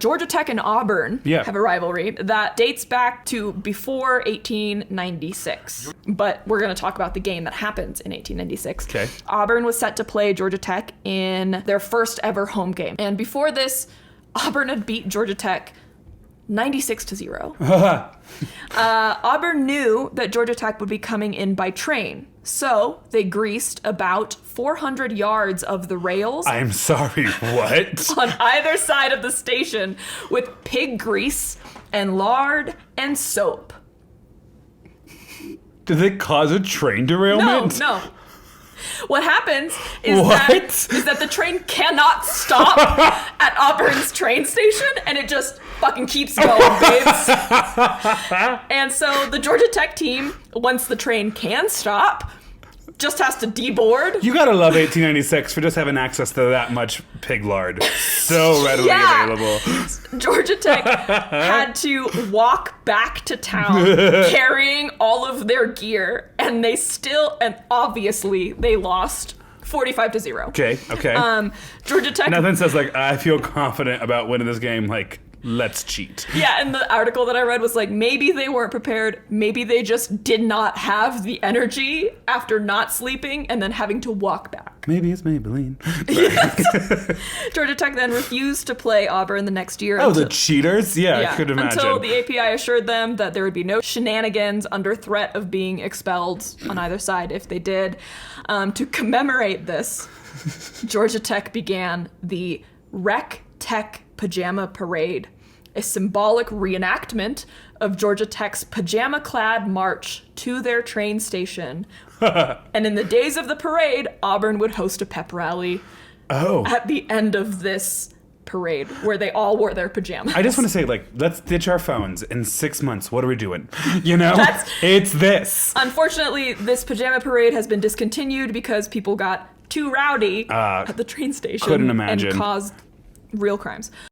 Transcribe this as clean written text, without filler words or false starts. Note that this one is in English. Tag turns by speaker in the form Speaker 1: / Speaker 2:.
Speaker 1: Georgia Tech and Auburn
Speaker 2: Yeah.
Speaker 1: have a rivalry that dates back to before 1896. But we're going to talk about the game that happens in 1896.
Speaker 2: Okay.
Speaker 1: Auburn was set to play Georgia Tech in their first ever home game. And before this, Auburn had beat Georgia Tech 96-0. Auburn knew that Georgia Tech would be coming in by train, so they greased about 400 yards of the rails
Speaker 2: I'm sorry, what?
Speaker 1: on either side of the station with pig grease and lard and soap.
Speaker 2: Did they cause a train derailment?
Speaker 1: No. What happens is
Speaker 2: What?
Speaker 1: that the train cannot stop at Auburn's train station, and it just fucking keeps going, babes. And so the Georgia Tech team, once the train can stop, just has to deboard.
Speaker 2: You gotta love 1896 for just having access to that much pig lard. So readily available.
Speaker 1: Georgia Tech had to walk back to town carrying all of their gear, and obviously they lost 45-0.
Speaker 2: Okay.
Speaker 1: Georgia Tech.
Speaker 2: Nothing says like, I feel confident about winning this game, like, let's cheat.
Speaker 1: Yeah, and the article that I read was like, maybe they weren't prepared. Maybe they just did not have the energy after not sleeping and then having to walk back.
Speaker 2: Maybe it's Maybelline.
Speaker 1: Yes. Georgia Tech then refused to play Auburn the next year.
Speaker 2: Oh, the cheaters? Yeah, I could imagine.
Speaker 1: Until the API assured them that there would be no shenanigans under threat of being expelled on either side if they did. To commemorate this, Georgia Tech began the Rec Tech Pajama Parade, a symbolic reenactment of Georgia Tech's pajama-clad march to their train station. And in the days of the parade, Auburn would host a pep rally at the end of this parade where they all wore their pajamas.
Speaker 2: I just want to say, like, let's ditch our phones. In 6 months, what are we doing? You know? It's this.
Speaker 1: Unfortunately, this pajama parade has been discontinued because people got too rowdy at the train station
Speaker 2: Couldn't imagine.
Speaker 1: and caused real crimes.